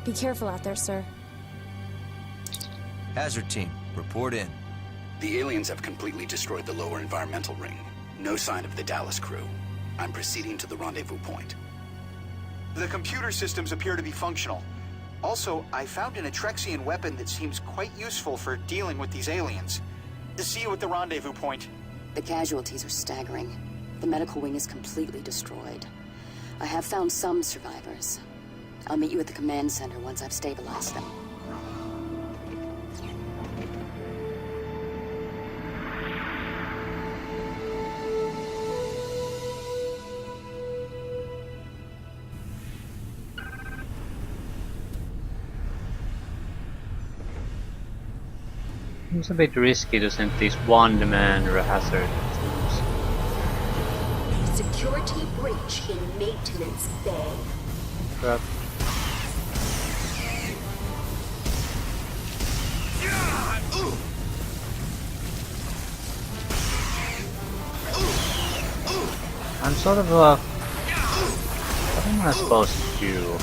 Be careful out there, sir. Hazard team, report in. The aliens have completely destroyed the lower environmental ring. No sign of the Dallas crew. I'm proceeding to the rendezvous point. The computer systems appear to be functional. Also, I found an Attrexian weapon that seems quite useful for dealing with these aliens. See you at the rendezvous point. The casualties are staggering. The medical wing is completely destroyed. I have found some survivors. I'll meet you at the command center once I've stabilized them. It's a bit risky to send this one demand or a hazard. Security breach in maintenance bay. Crap. I'm sort of what am I supposed to do?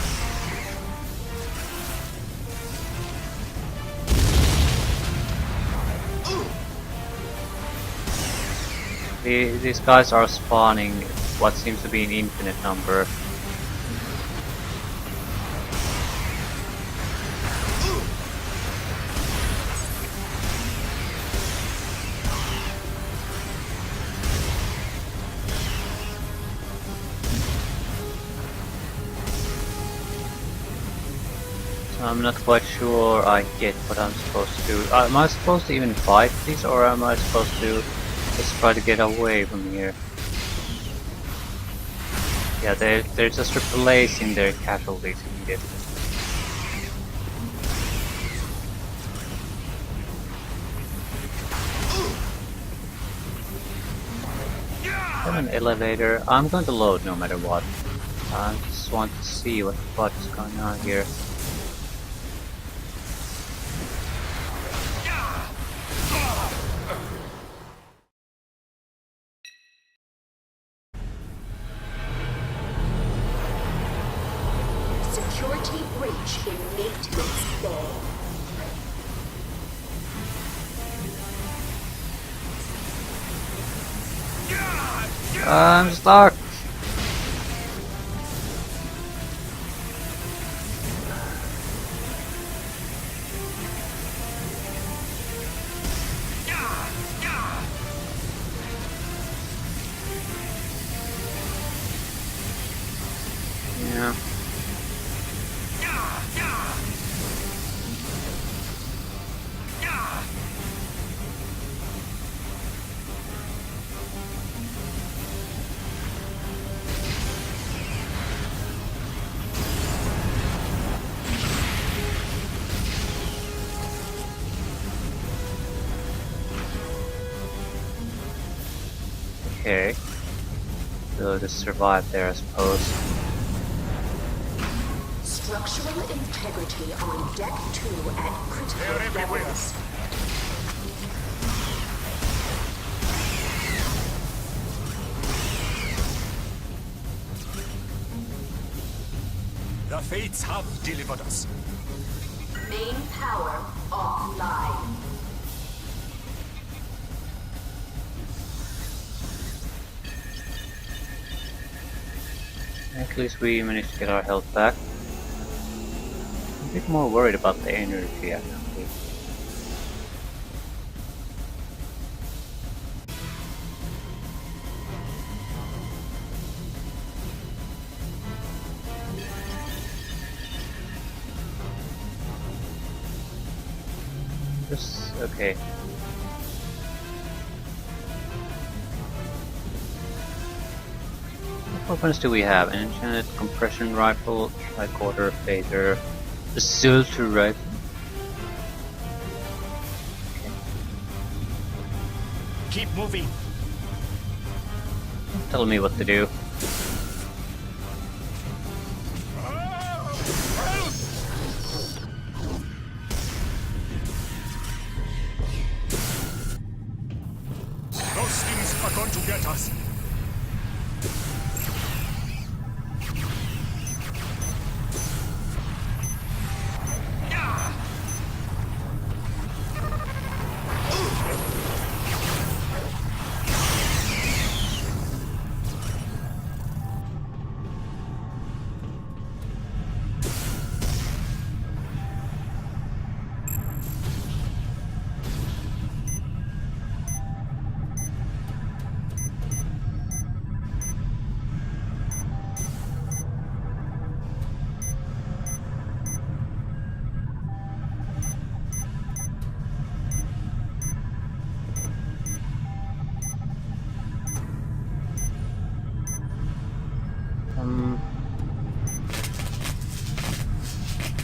These guys are spawning what seems to be an infinite number. So I'm not quite sure I get what I'm supposed to do. Am I supposed to even fight these, or am I supposed to just try to get away from here? Yeah, they're just replacing their casualties immediately. I have an elevator. I'm going to load no matter what. I just want to see what the fuck is going on here. Security breach in maintenance bay. I'm stuck! Yeah. Okay. So just survive there, I suppose. Structural integrity on deck 2 at critical levels. The fates have delivered us. Main power offline. At least we managed to get our health back. I'm a bit more worried about the energy actually. Just okay. What weapons do we have? An enchanted compression rifle, tricorder phaser, a silver rifle. Okay. Keep moving. Tell me what to do. Those things are going to get us.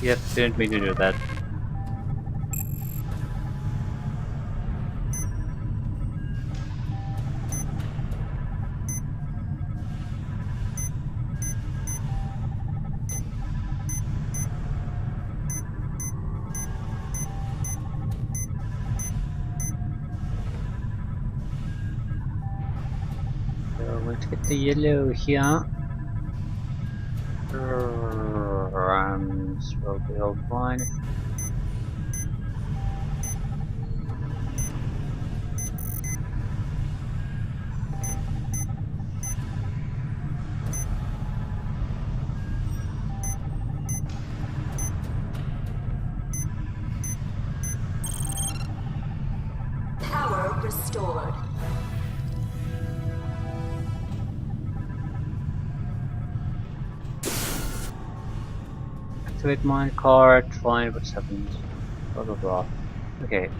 Yep, didn't mean to do that. So let's get the yellow here. Rams will be all fine. Power restored. Activate mine card, find what's happened. Blah blah blah. Okay.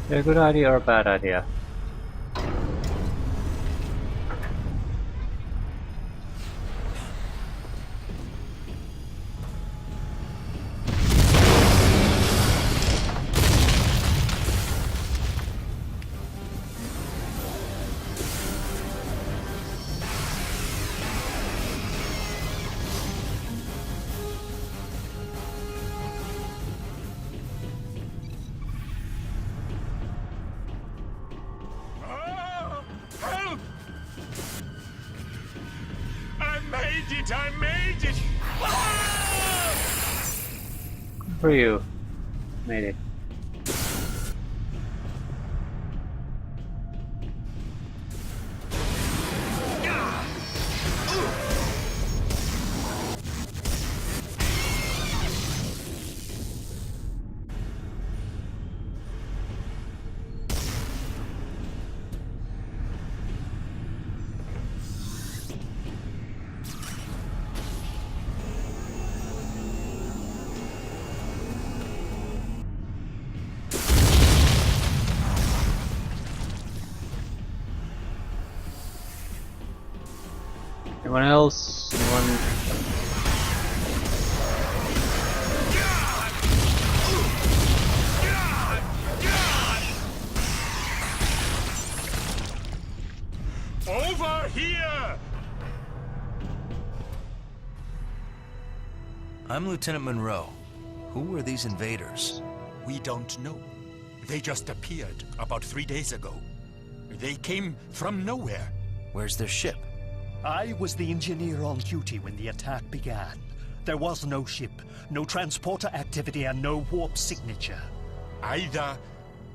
A good idea or a bad idea? Help! I made it! I made it! Ah! Good for you. Made it. Anyone else? Anyone? Over here! I'm Lieutenant Monroe. Who were these invaders? We don't know. They just appeared about 3 days ago. They came from nowhere. Where's their ship? I was the engineer on duty when the attack began. There was no ship, no transporter activity, and no warp signature. Either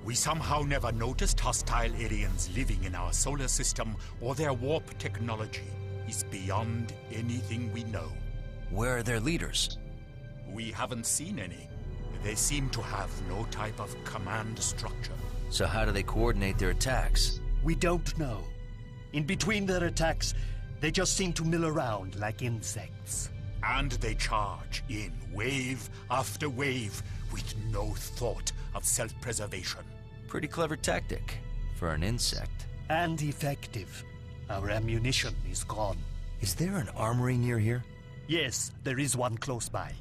we somehow never noticed hostile aliens living in our solar system, or their warp technology is beyond anything we know. Where are their leaders? We haven't seen any. They seem to have no type of command structure. So how do they coordinate their attacks? We don't know. In between their attacks, they just seem to mill around like insects. And they charge in wave after wave with no thought of self-preservation. Pretty clever tactic for an insect. And effective. Our ammunition is gone. Is there an armory near here? Yes, there is one close by.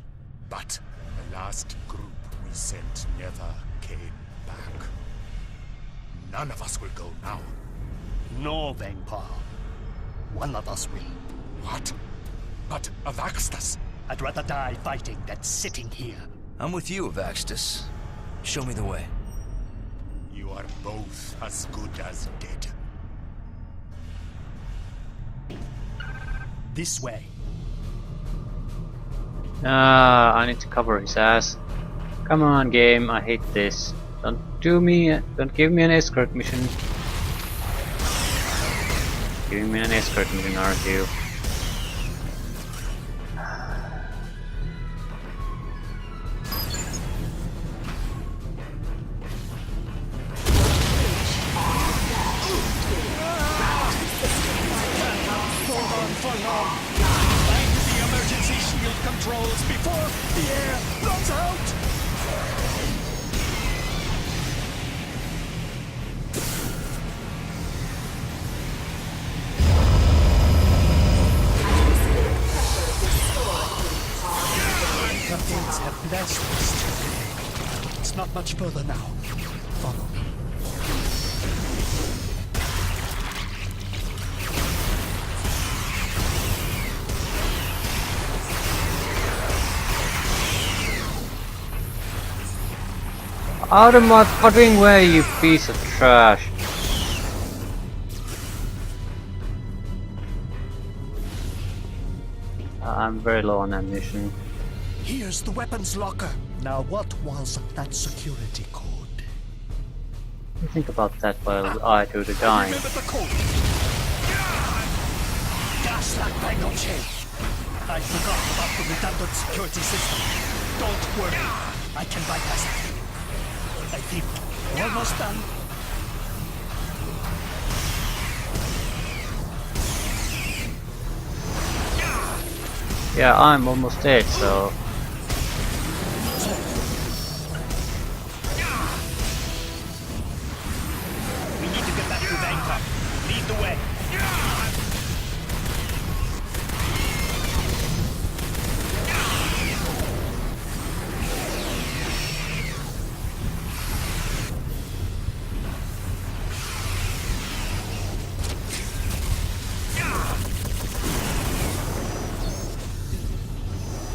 But the last group we sent never came back. None of us will go now. No, Vengpa. One of us will. What? But Avaxtus? I'd rather die fighting than sitting here. I'm with you, Avaxtus. Show me the way. You are both as good as dead. This way. Ah, I need to cover his ass. Come on, game, I hate this. Don't give me an escort mission. Giving me an escort mission, aren't you? controls before the air runs out! The fates have blessed us today. It's not much further now. Follow me. Out of my fucking way, you piece of trash! I'm very low on ammunition. Here's the weapons locker. Now what was that security code? You think about that while I do the dying. Remember the code? Gaslat Bangoche! I forgot about the redundant security system. Don't worry, I can bypass it. I think almost done. Yeah, I'm almost dead, so... We need to get back to Bangkok. Lead the way.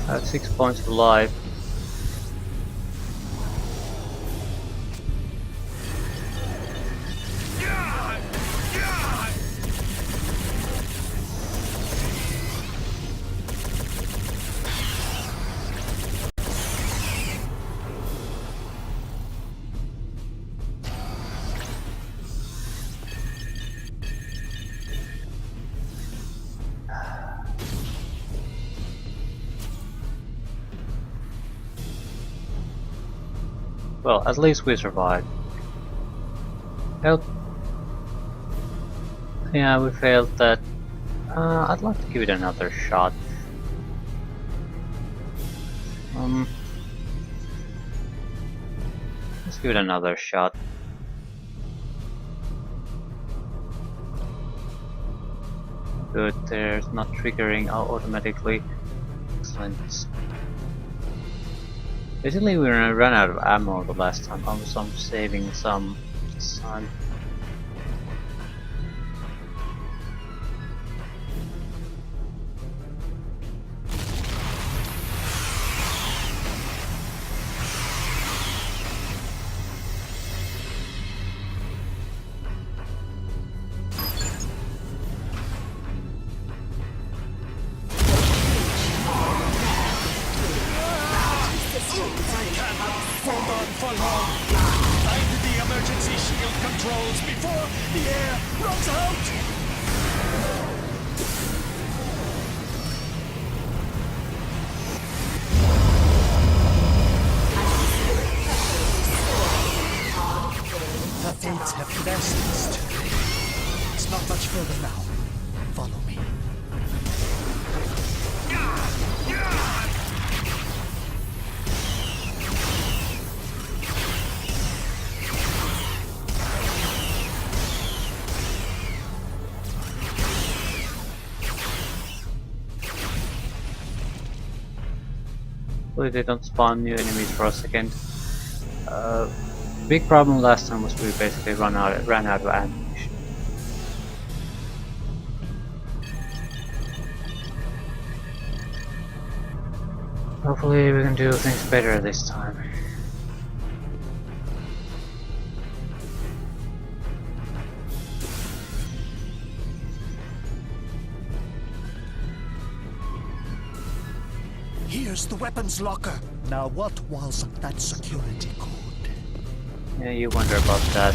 I have 6 points of life. Well, at least we survived. Help. Yeah, we failed that. I'd like to give it another shot. Let's give it another shot. Good, there's not triggering automatically. Excellent. Basically, we ran out of ammo the last time. I'm saving some this time. Before the air runs out! The fates have blessed us today. It's not much further now. Follow me. Hopefully they don't spawn new enemies for a second. Big problem last time was we basically ran out of ammunition. Hopefully we can do things better this time. Here's the weapons locker. Now what was that security code? Yeah, you wonder about that.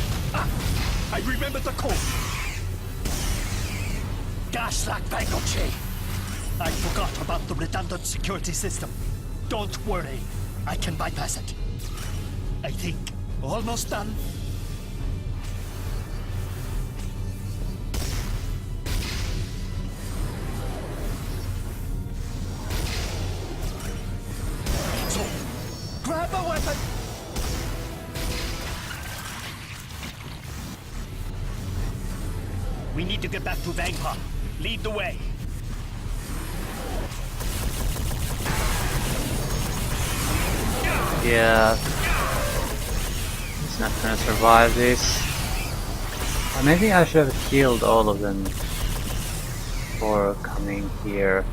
I remember the code. Gaslat Bangoche. I forgot about the redundant security system. Don't worry, I can bypass it. I think almost done. need to get back to Vangpop. Lead the way. Yeah. He's not gonna survive this. Maybe I should have killed all of them before coming here.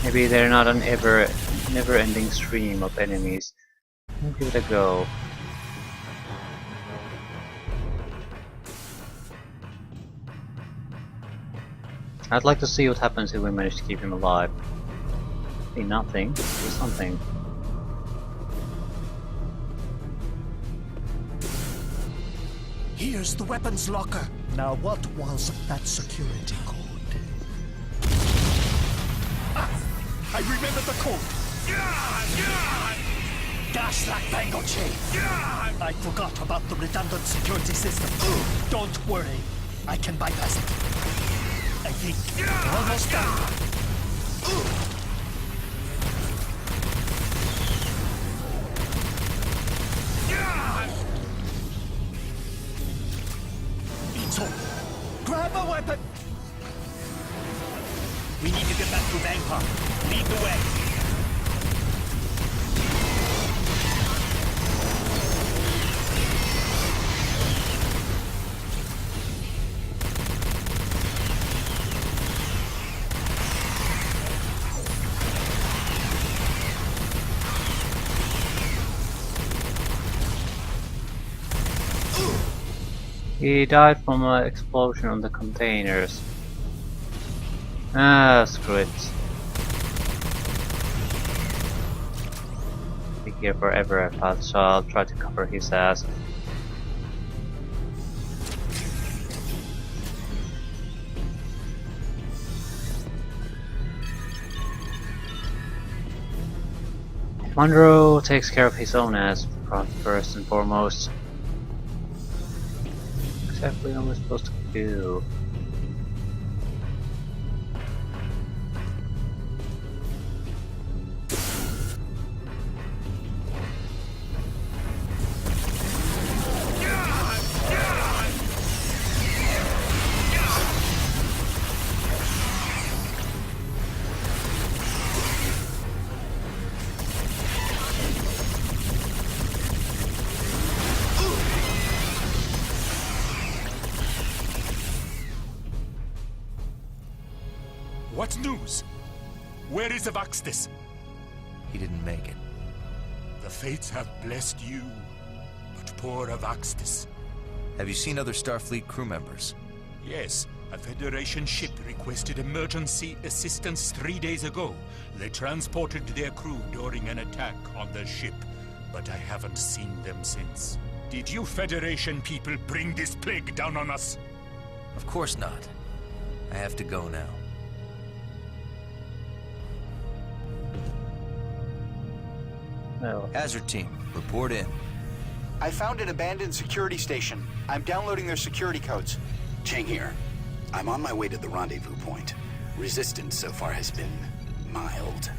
Maybe they're not an never-ending stream of enemies. I'll give it a go. I'd like to see what happens if we manage to keep him alive. Maybe nothing, do something. Here's the weapons locker. Now what was that security code? I remember the code. Gaslat Bango Chain. I forgot about the redundant security system. Don't worry, I can bypass it. I think almost done. It's over. Grab a weapon. We need to get back to Vangpop. Lead the way. He died from an explosion on the containers. Ah, screw it. Be here forever, I thought, so I'll try to cover his ass. Monroe takes care of his own ass first and foremost. What exactly am I supposed to do? What news? Where is Avaxtis? He didn't make it. The fates have blessed you, but poor Avaxtis. Have you seen other Starfleet crew members? Yes, a Federation ship requested emergency assistance 3 days ago. They transported their crew during an attack on the ship, but I haven't seen them since. Did you Federation people bring this plague down on us? Of course not. I have to go now. No. Hazard team, report in. I found an abandoned security station. I'm downloading their security codes. Chang here. I'm on my way to the rendezvous point. Resistance so far has been mild.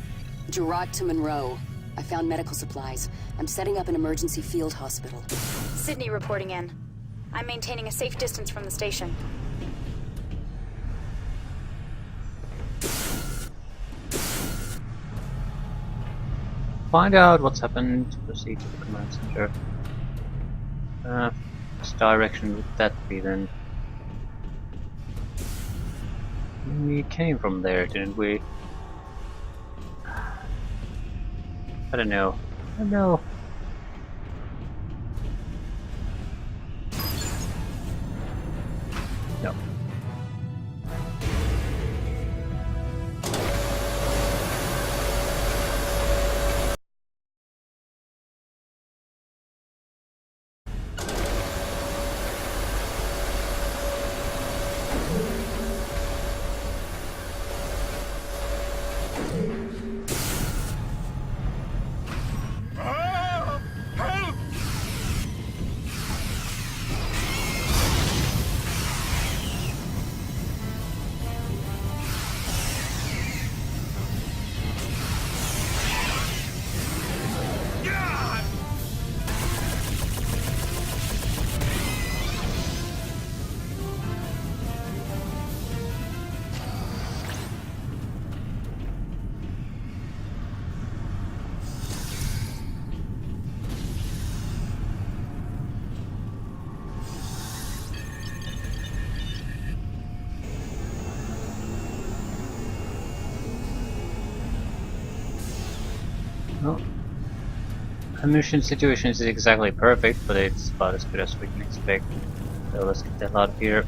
Gerard to Monroe. I found medical supplies. I'm setting up an emergency field hospital. Sydney reporting in. I'm maintaining a safe distance from the station. Find out what's happened, proceed to the command center. Which direction would that be then? We came from there, didn't we? I don't know. I don't know. No. Ammunition situation is exactly perfect, but it's about as good as we can expect. So let's get the hell out of here.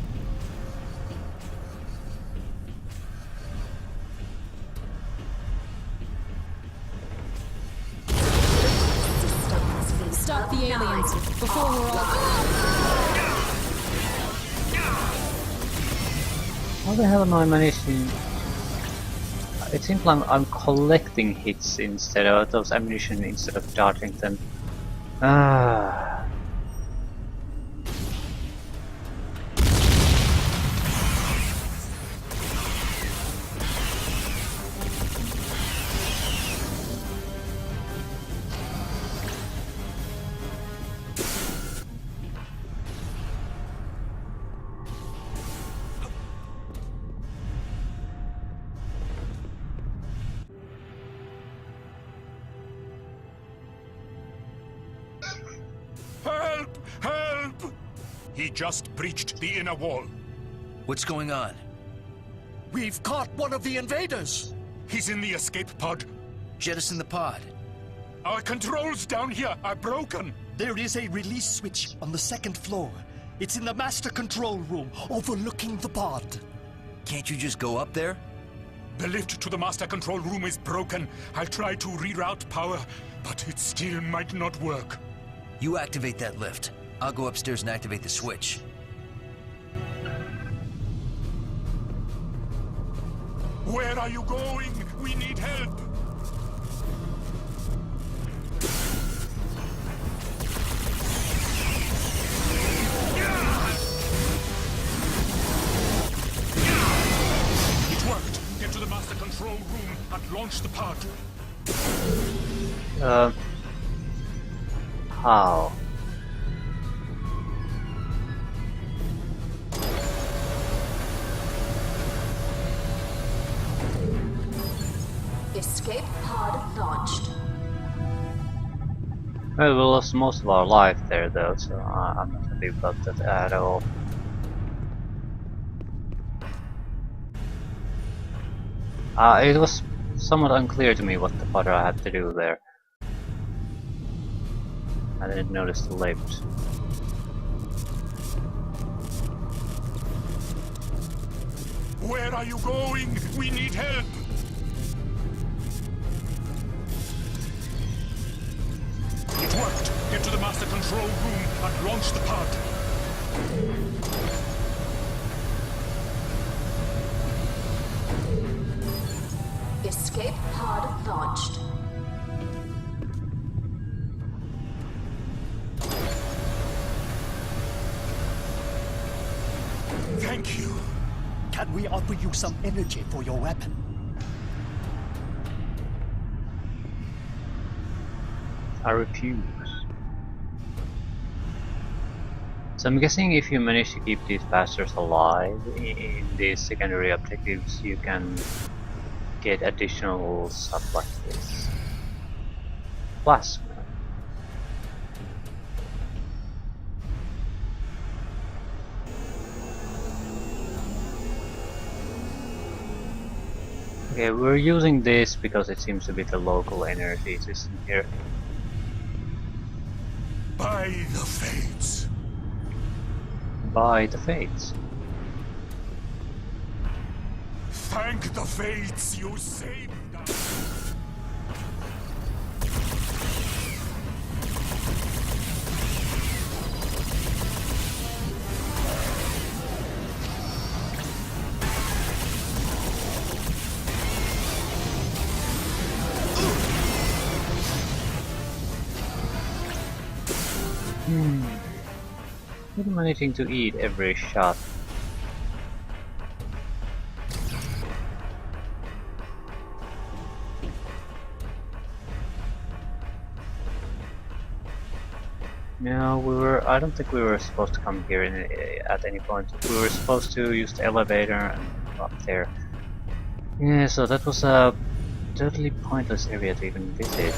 Stop the aliens before we're all... How the hell am I managing? It seems like I'm collecting hits instead of those ammunition instead of dodging them. Ah. Help! Help! He just breached the inner wall. What's going on? We've caught one of the invaders! He's in the escape pod. Jettison the pod. Our controls down here are broken. There is a release switch on the second floor. It's in the master control room, overlooking the pod. Can't you just go up there? The lift to the master control room is broken. I'll try to reroute power, but it still might not work. You activate that lift. I'll go upstairs and activate the switch. Where are you going? We need help! It worked! Get to the master control room and launch the pod. How? Escape pod launched. Well, we lost most of our life there though, so I'm not happy about that at all. It was somewhat unclear to me what the fodder I had to do there. I didn't notice the lift. Where are you going? We need help! It worked! Get to the master control room and launch the pod. Escape pod launched. Thank you. Can we offer you some energy for your weapon? I refuse. So I'm guessing if you manage to keep these bastards alive in these secondary objectives, you can get additional stuff like this. Plasma. Okay, we're using this because it seems to be the local energy system here. By the fates. By the fates. Thank the fates you saved us. Not managing to eat every shot. No, I don't think we were supposed to come here at any point. We were supposed to use the elevator and go up there. Yeah, so that was a totally pointless area to even visit.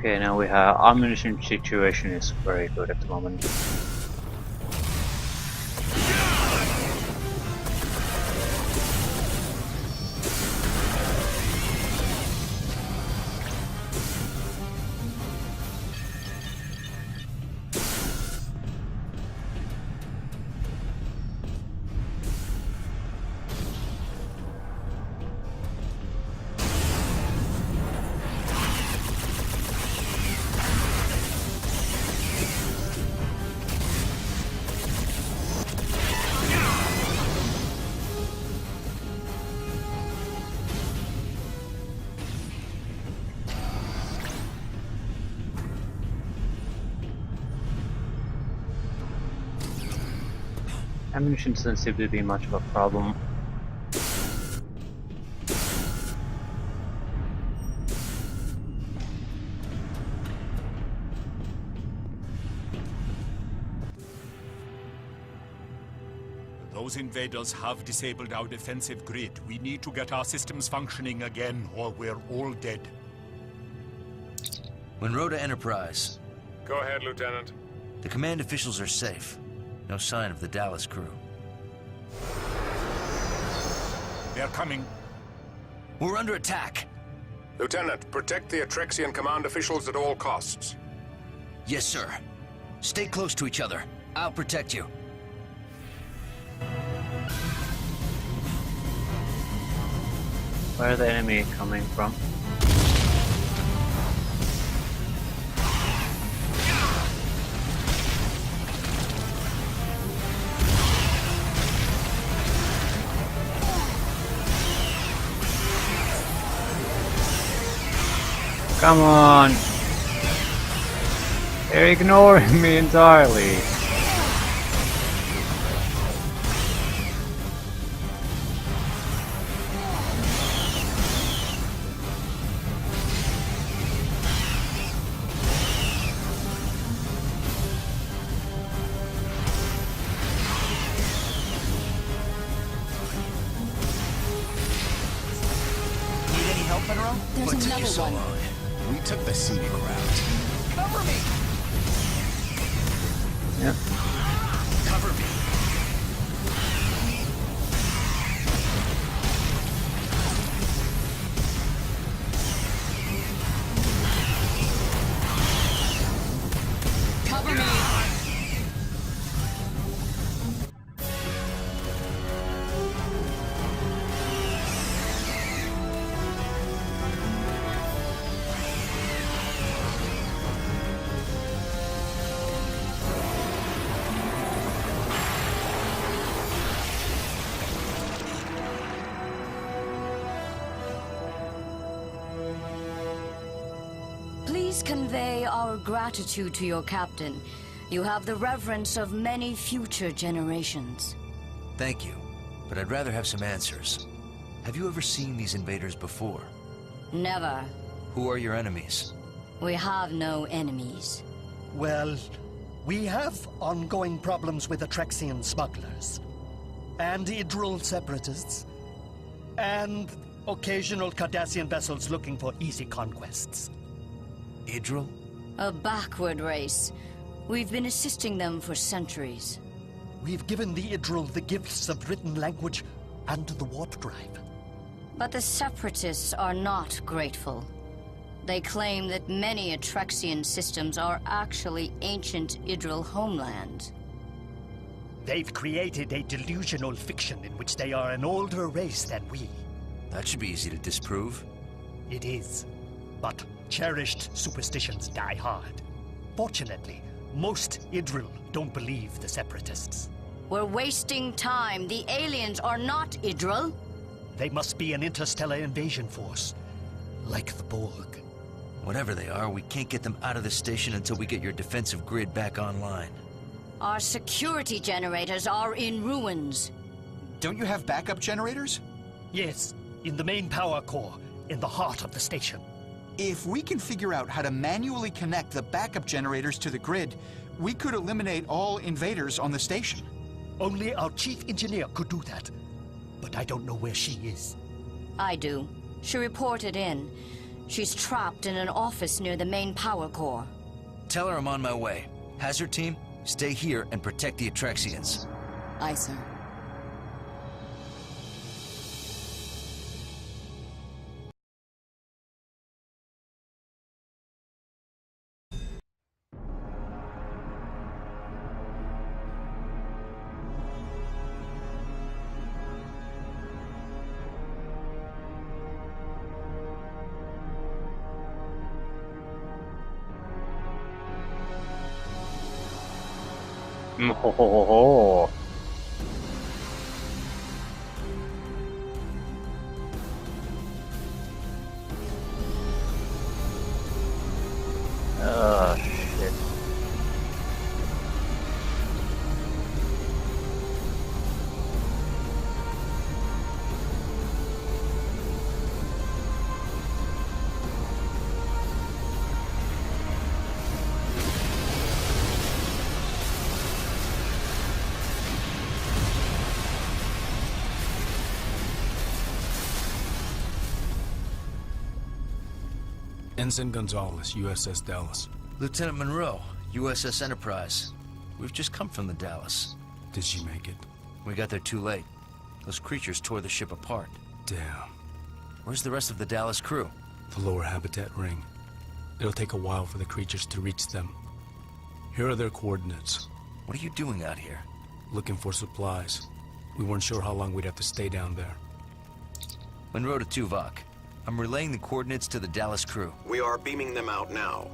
Okay, now we have ammunition situation is very good at the moment. Ammunition doesn't seem to be much of a problem. Those invaders have disabled our defensive grid. We need to get our systems functioning again, or we're all dead. Monroe to Enterprise. Go ahead, Lieutenant. The command officials are safe. No sign of the Dallas crew. They're coming. We're under attack. Lieutenant, protect the Attrexian command officials at all costs. Yes, sir. Stay close to each other. I'll protect you. Where are the enemy coming from? Come on! They're ignoring me entirely. Need any help, Monroe? There's What took you another so one. long? We took the scenic route. Cover me! Yep. Cover me! Cover me. Please convey our gratitude to your captain. You have the reverence of many future generations. Thank you, but I'd rather have some answers. Have you ever seen these invaders before? Never. Who are your enemies? We have no enemies. Well, we have ongoing problems with Attrexian smugglers, and Idril separatists, and occasional Cardassian vessels looking for easy conquests. Idril? A backward race. We've been assisting them for centuries. We've given the Idril the gifts of written language and the warp drive. But the Separatists are not grateful. They claim that many Attrexian systems are actually ancient Idril homelands. They've created a delusional fiction in which they are an older race than we. That should be easy to disprove. It is. But cherished superstitions die hard. Fortunately, most Idril don't believe the Separatists. We're wasting time. The aliens are not Idril. They must be an interstellar invasion force, like the Borg. Whatever they are, we can't get them out of the station until we get your defensive grid back online. Our security generators are in ruins. Don't you have backup generators? Yes, in the main power core, in the heart of the station. If we can figure out how to manually connect the backup generators to the grid, we could eliminate all invaders on the station. Only our chief engineer could do that. But I don't know where she is. I do. She reported in. She's trapped in an office near the main power core. Tell her I'm on my way. Hazard team, stay here and protect the Attrexians. Aye, sir. Ho ho ho ho. Oh shit. Ensign Gonzalez, USS Dallas. Lieutenant Monroe, USS Enterprise. We've just come from the Dallas. Did she make it? We got there too late. Those creatures tore the ship apart. Damn. Where's the rest of the Dallas crew? The lower habitat ring. It'll take a while for the creatures to reach them. Here are their coordinates. What are you doing out here? Looking for supplies. We weren't sure how long we'd have to stay down there. Monroe to Tuvok. I'm relaying the coordinates to the Dallas crew. We are beaming them out now.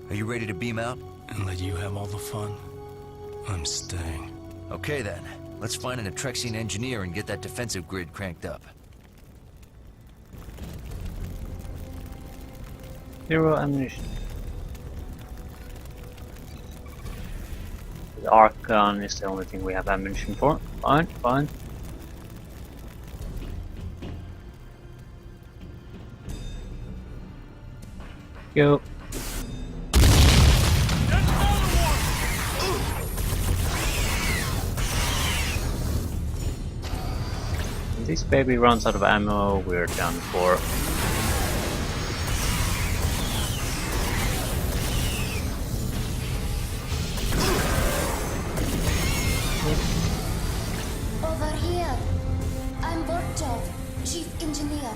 Are you ready to beam out? And let you have all the fun? I'm staying. Okay then. Let's find an Attrexian engineer and get that defensive grid cranked up. Zero ammunition. The arc gun is the only thing we have ammunition for. Fine, fine. Go. If this baby runs out of ammo, we're done for. Over here. I'm Borchov, Chief Engineer.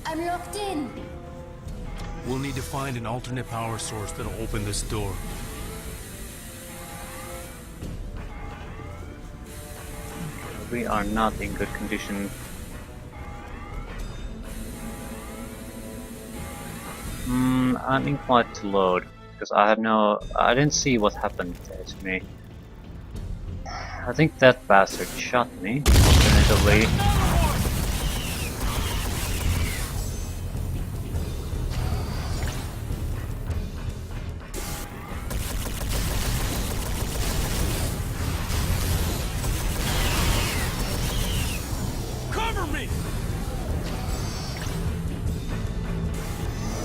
I'm locked in. We'll need to find an alternate power source that'll open this door. We are not in good condition. I'm inclined to load because I didn't see what happened there to me. I think that bastard shot me. Alternatively.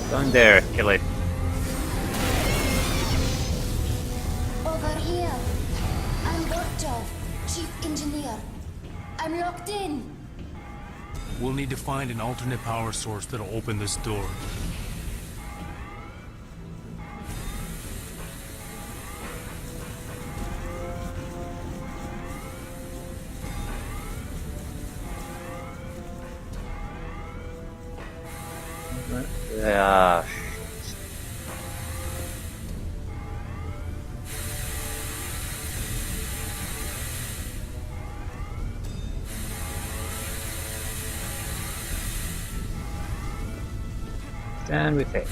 Go in there, kill it. Over here. I'm Borchov, Chief Engineer. I'm locked in. We'll need to find an alternate power source that'll open this door. Yeah. And we take.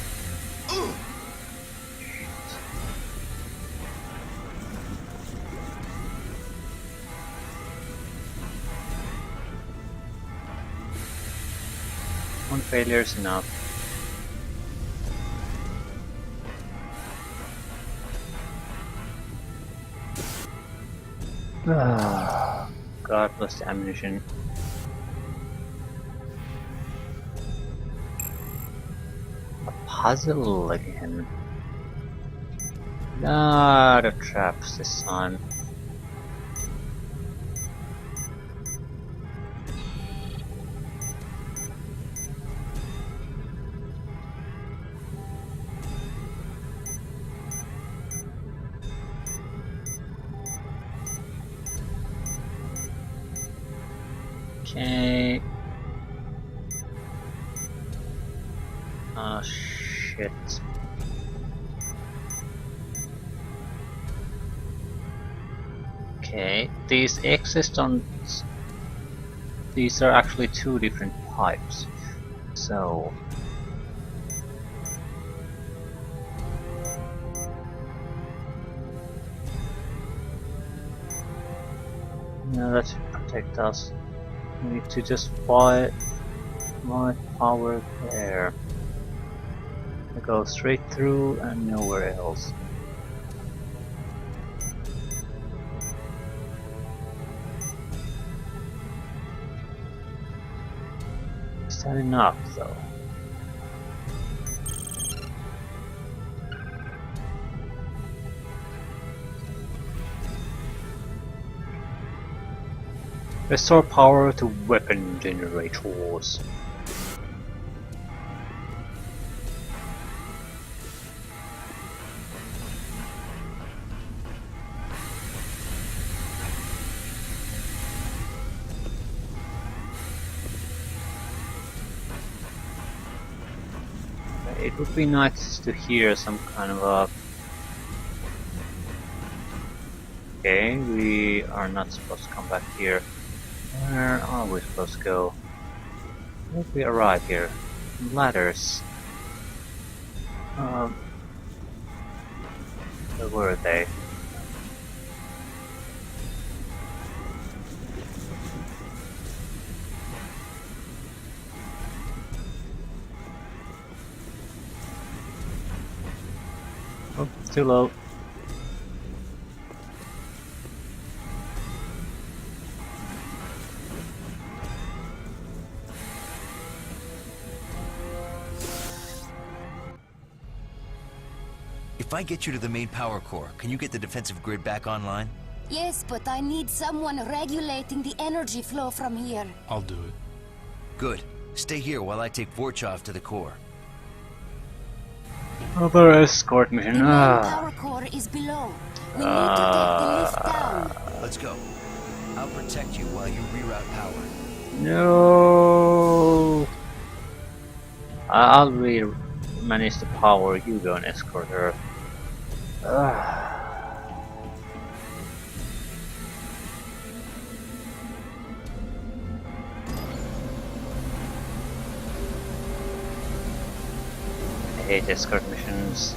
One failure is enough. God bless the ammunition. A puzzle again. Lot of traps this time. Okay. Oh shit. Okay, these existence. These are actually two different pipes. So. Yeah, that should protect us. We need to just buy my power there. I go straight through and nowhere else. Is that enough though? Restore power to weapon generators. It would be nice to hear some kind of a... Okay, we are not supposed to come back here. Where are we supposed to go? Where did we arrive here? Ladders. Where were they? Oh, too low. If I get you to the main power core, can you get the defensive grid back online? Yes, but I need someone regulating the energy flow from here. I'll do it. Good. Stay here while I take Vorchov to the core. Other escort mission. The main power core is below. We need to take the lift down. Let's go. I'll protect you while you reroute power. No. I'll manage the power. You go and escort her. I hate escort missions.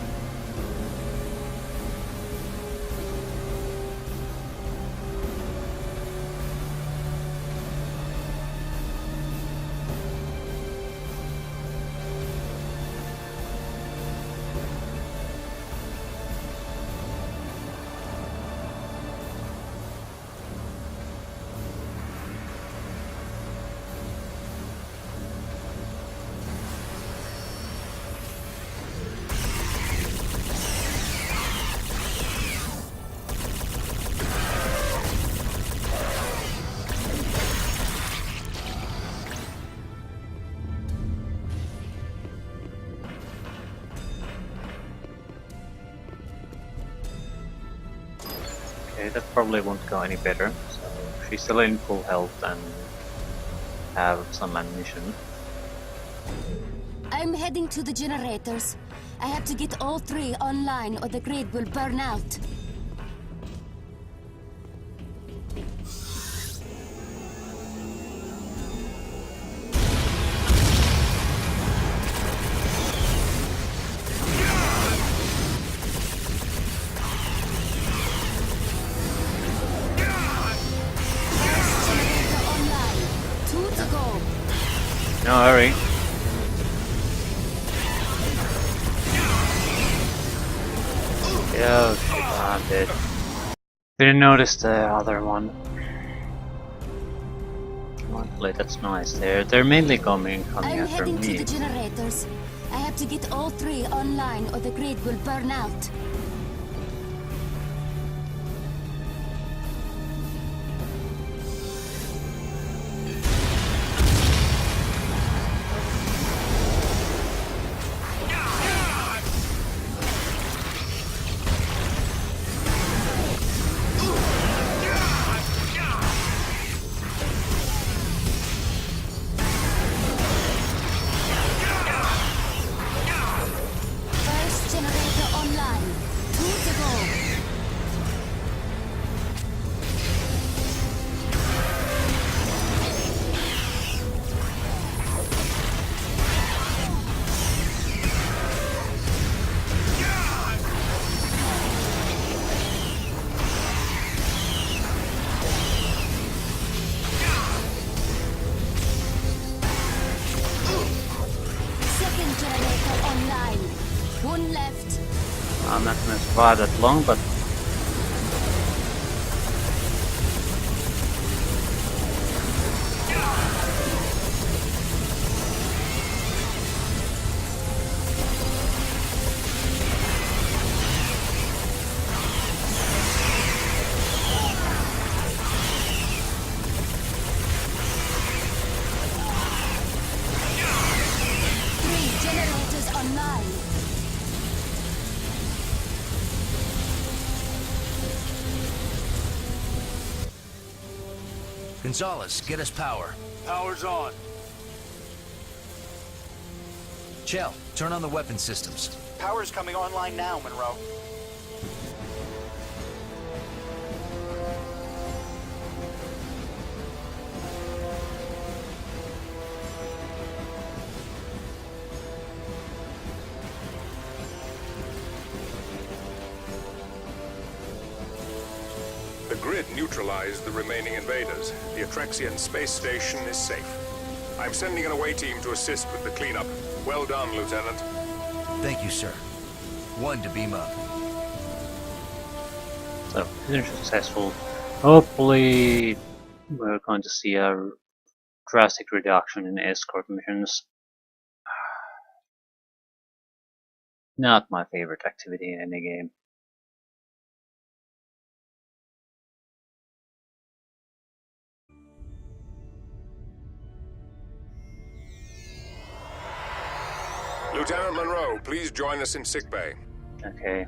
Okay, that probably won't go any better. So she's still in full health and have some ammunition. I'm heading to the generators. I have to get all three online or the grid will burn out. No hurry. Oh shit, I'm dead. Didn't notice the other one. Luckily, that's nice. They're mainly coming I'm after heading me. to the generators. I have to get all three online or the grid will burn out. survive that long, but Gonzalez, get us power. Power's on. Chell, turn on the weapon systems. Power's coming online now, Monroe. The grid neutralized the remaining invaders. The Attrexian space station is safe. I'm sending an away team to assist with the cleanup. Well done, Lieutenant. Thank you, sir. One to beam up. So, mission successful. Hopefully, we're going to see a drastic reduction in escort missions. Not my favorite activity in any game. Lieutenant Monroe, please join us in sickbay. Okay.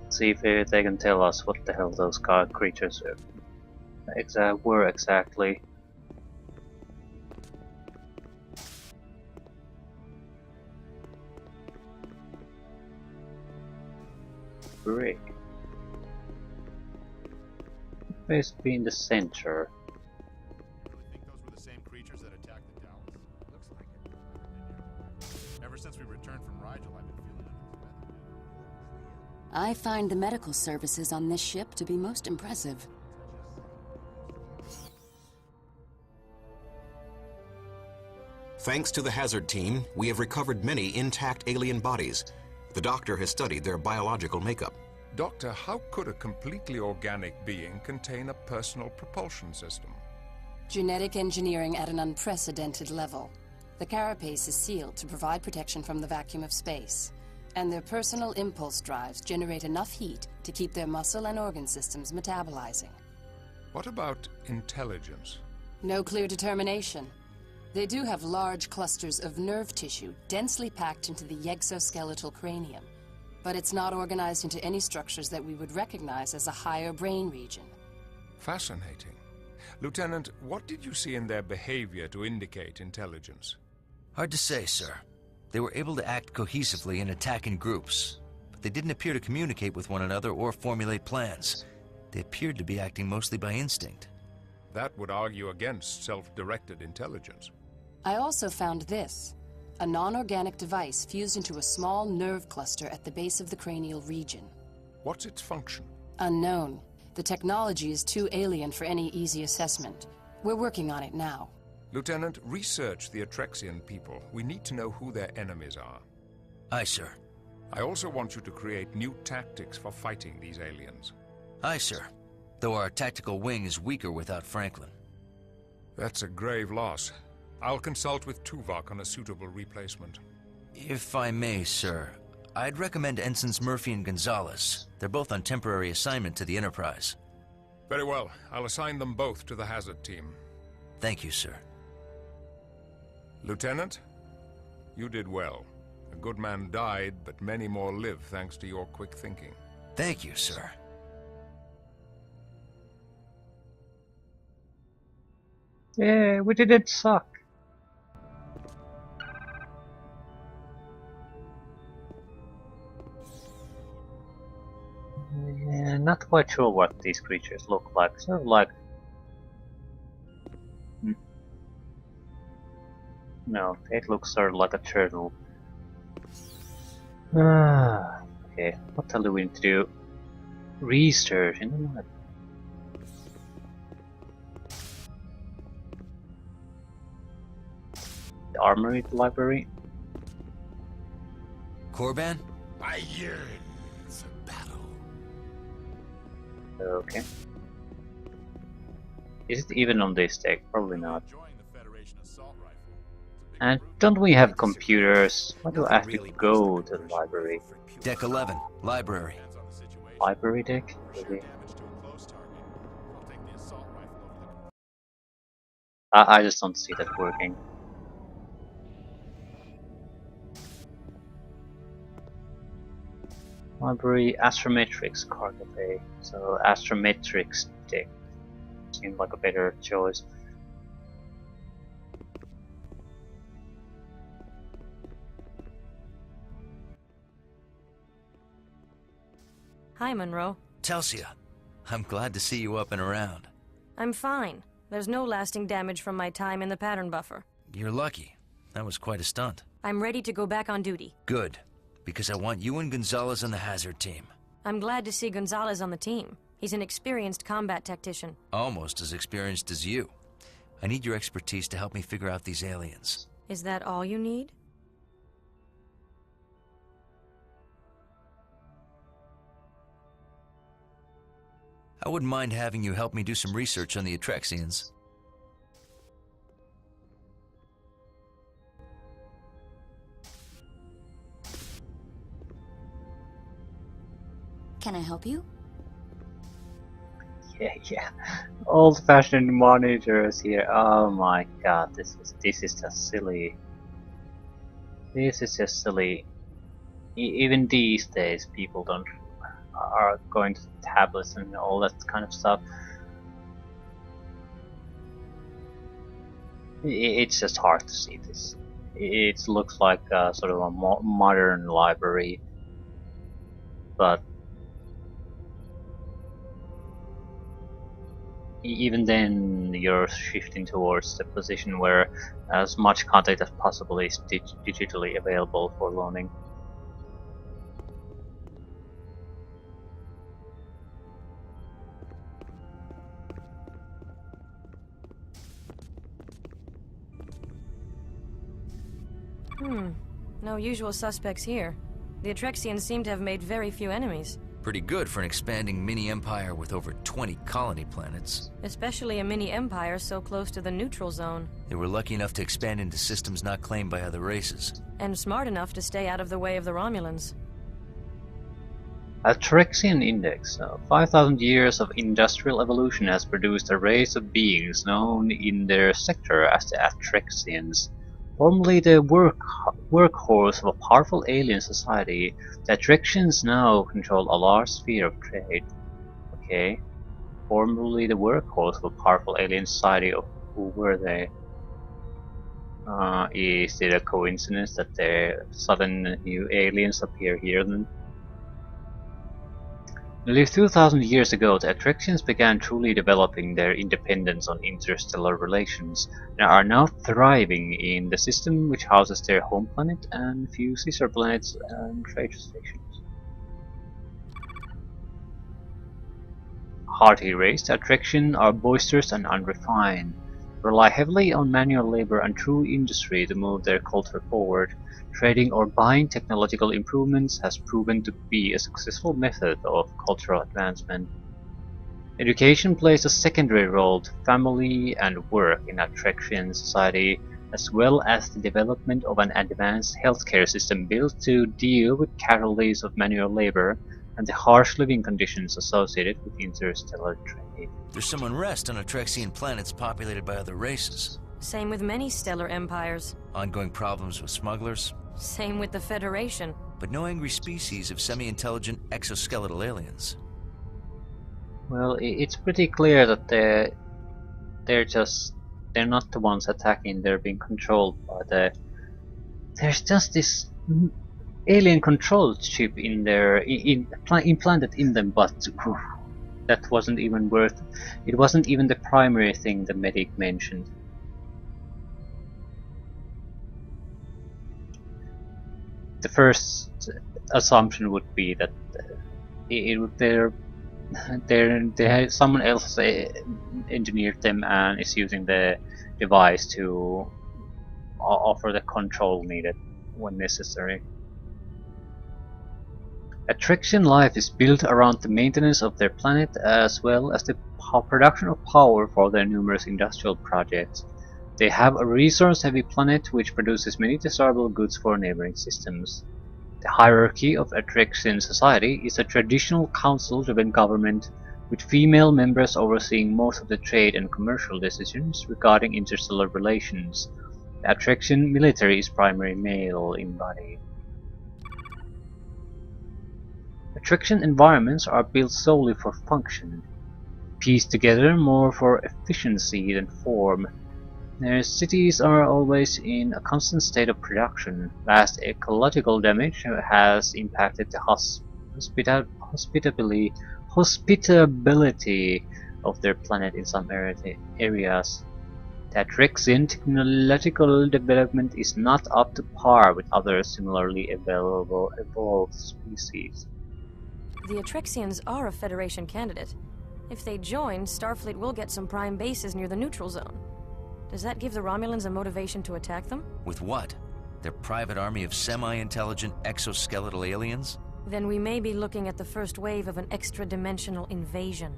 See if they can tell us what the hell those creatures were exactly. Brick. Supposed to be in the center. I find the medical services on this ship to be most impressive. Thanks to the Hazard team, we have recovered many intact alien bodies. The doctor has studied their biological makeup. Doctor, how could a completely organic being contain a personal propulsion system? Genetic engineering at an unprecedented level. The carapace is sealed to provide protection from the vacuum of space. And their personal impulse drives generate enough heat to keep their muscle and organ systems metabolizing. What about intelligence? No clear determination. They do have large clusters of nerve tissue densely packed into the exoskeletal cranium, but it's not organized into any structures that we would recognize as a higher brain region. Fascinating. Lieutenant, what did you see in their behavior to indicate intelligence? Hard to say, sir. They were able to act cohesively and attack in groups, but they didn't appear to communicate with one another or formulate plans. They appeared to be acting mostly by instinct. That would argue against self-directed intelligence. I also found this, a non-organic device fused into a small nerve cluster at the base of the cranial region. What's its function? Unknown. The technology is too alien for any easy assessment. We're working on it now. Lieutenant, research the Attrexian people. We need to know who their enemies are. Aye, sir. I also want you to create new tactics for fighting these aliens. Aye, sir. Though our tactical wing is weaker without Franklin. That's a grave loss. I'll consult with Tuvok on a suitable replacement. If I may, sir, I'd recommend Ensigns Murphy and Gonzalez. They're both on temporary assignment to the Enterprise. Very well. I'll assign them both to the Hazard team. Thank you, sir. Lieutenant, you did well. A good man died, but many more live thanks to your quick thinking. Thank you, sir. Yeah, we didn't suck. Yeah, not quite sure what these creatures look like. Sort of like... No, it looks sort of like a turtle. Okay, what the hell do we need to do? Research, you know what? The Armory Library? Korban? I yearn for battle. Okay. Is it even on this deck? Probably not. And don't we have computers? Why do I have to go to the library? Deck 11, library. Library deck? Really? I just don't see that working. Library Astrometrics cargo bay. So Astrometrics deck seemed like a better choice. Hi, Monroe. Telsia, I'm glad to see you up and around. I'm fine. There's no lasting damage from my time in the pattern buffer. You're lucky. That was quite a stunt. I'm ready to go back on duty. Good, because I want you and Gonzalez on the hazard team. I'm glad to see Gonzalez on the team. He's an experienced combat tactician. Almost as experienced as you. I need your expertise to help me figure out these aliens. Is that all you need? I wouldn't mind having you help me do some research on the Attrexians. Can I help you? Yeah. Old-fashioned monitors here. Oh my god, this is just silly. This is just silly. Even these days, people are going to tablets and all that kind of stuff. It's just hard to see this. It looks like sort of a modern library, but even then you're shifting towards the position where as much content as possible is digitally available for loaning. No usual suspects here. The Attrexians seem to have made very few enemies. Pretty good for an expanding mini-empire with over 20 colony planets. Especially a mini-empire so close to the neutral zone. They were lucky enough to expand into systems not claimed by other races. And smart enough to stay out of the way of the Romulans. Attrexian Index. 5,000 years of industrial evolution has produced a race of beings known in their sector as the Attrexians. Formerly the workhorse of a powerful alien society, the Attrexians now control a large sphere of trade. Okay. Formerly the workhorse of a powerful alien society. Who were they? Is it a coincidence that the sudden new aliens appear here then? Nearly 2,000 years ago, the Attrexians began truly developing their independence on interstellar relations, and are now thriving in the system which houses their home planet and few sister planets and trade stations. Hardy race, the Attrexian are boisterous and unrefined, rely heavily on manual labor and true industry to move their culture forward. Trading or buying technological improvements has proven to be a successful method of cultural advancement. Education plays a secondary role to family and work in Attrexian society, as well as the development of an advanced healthcare system built to deal with casualties of manual labor and the harsh living conditions associated with interstellar trade. There's some unrest on Attrexian planets populated by other races. Same with many stellar empires. Ongoing problems with smugglers. Same with the Federation. But no angry species of semi-intelligent exoskeletal aliens. Well, it's pretty clear that they're not the ones attacking, they're being controlled by there's just this alien control chip in there, implanted in them, but that wasn't even it wasn't even the primary thing the medic mentioned. The first assumption would be that someone else engineered them and is using the device to offer the control needed when necessary. Attrexian life is built around the maintenance of their planet as well as the production of power for their numerous industrial projects. They have a resource-heavy planet which produces many desirable goods for neighboring systems. The hierarchy of Attrexian society is a traditional council-driven government with female members overseeing most of the trade and commercial decisions regarding interstellar relations. The Attrexian military is primarily male in body. Attrexian environments are built solely for function, pieced together more for efficiency than form. Their cities are always in a constant state of production. Vast ecological damage has impacted the hospitability of their planet in some areas. The Attrexian technological development is not up to par with other similarly evolved species. The Attrexians are a Federation candidate. If they join, Starfleet will get some prime bases near the neutral zone. Does that give the Romulans a motivation to attack them? With what? Their private army of semi-intelligent exoskeletal aliens? Then we may be looking at the first wave of an extra-dimensional invasion.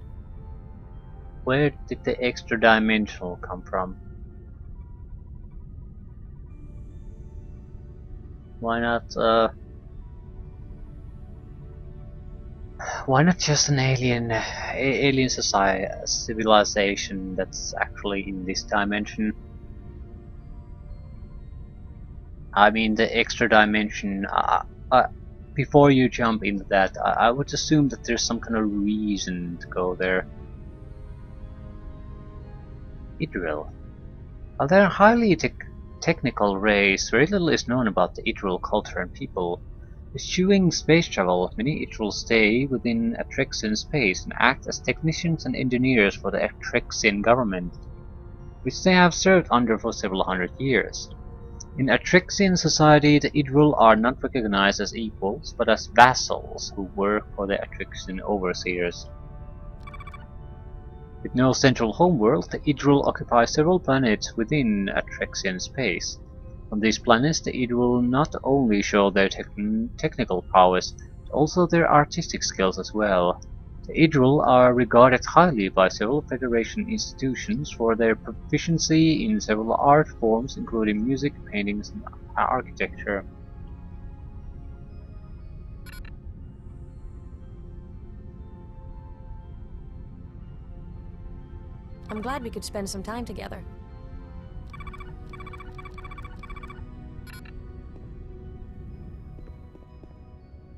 Where did the extra-dimensional come from? Why not just an alien society, civilization that's actually in this dimension? I mean, the extra dimension. Before you jump into that, I would assume that there's some kind of reason to go there. Idril. While they're a highly technical race, very little is known about the Idril culture and people. Eschewing space travel, many Idril stay within Attrexian space and act as technicians and engineers for the Attrexian government, which they have served under for several hundred years. In Attrexian society, the Idril are not recognized as equals, but as vassals who work for the Attrexian overseers. With no central homeworld, the Idril occupy several planets within Attrexian space. On these planets, the Idril not only show their technical prowess, but also their artistic skills as well. The Idril are regarded highly by several Federation institutions for their proficiency in several art forms, including music, paintings, and architecture. I'm glad we could spend some time together.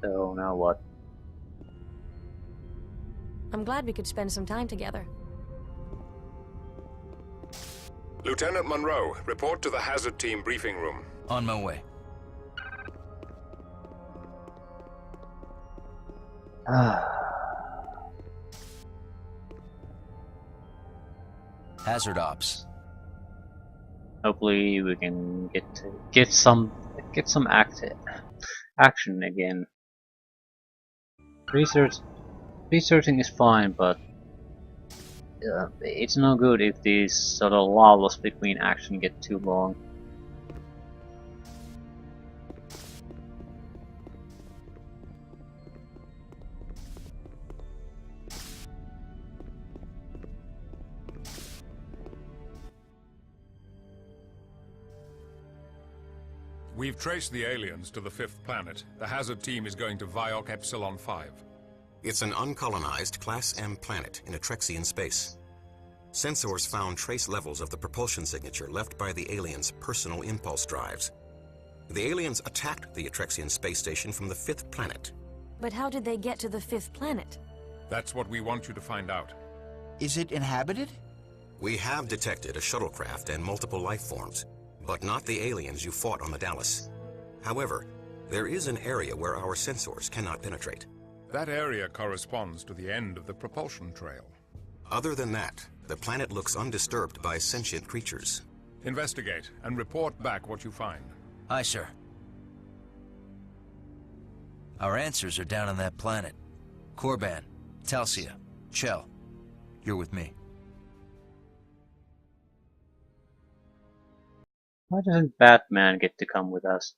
So now what? I'm glad we could spend some time together. Lieutenant Monroe, report to the hazard team briefing room. On my way. Hazard ops. Hopefully we can get some action again. Researching is fine, but it's no good if these sort of lulls between action get too long. We've traced the aliens to the 5th planet. The hazard team is going to Viok Epsilon 5. It's an uncolonized Class M planet in Attrexian space. Sensors found trace levels of the propulsion signature left by the aliens' personal impulse drives. The aliens attacked the Attrexian space station from the 5th planet. But how did they get to the 5th planet? That's what we want you to find out. Is it inhabited? We have detected a shuttlecraft and multiple life forms, but not the aliens you fought on the Dallas. However, there is an area where our sensors cannot penetrate. That area corresponds to the end of the propulsion trail. Other than that, the planet looks undisturbed by sentient creatures. Investigate and report back what you find. Aye, sir. Our answers are down on that planet. Korban, Talsia, Chell, you're with me. Why doesn't Batman get to come with us?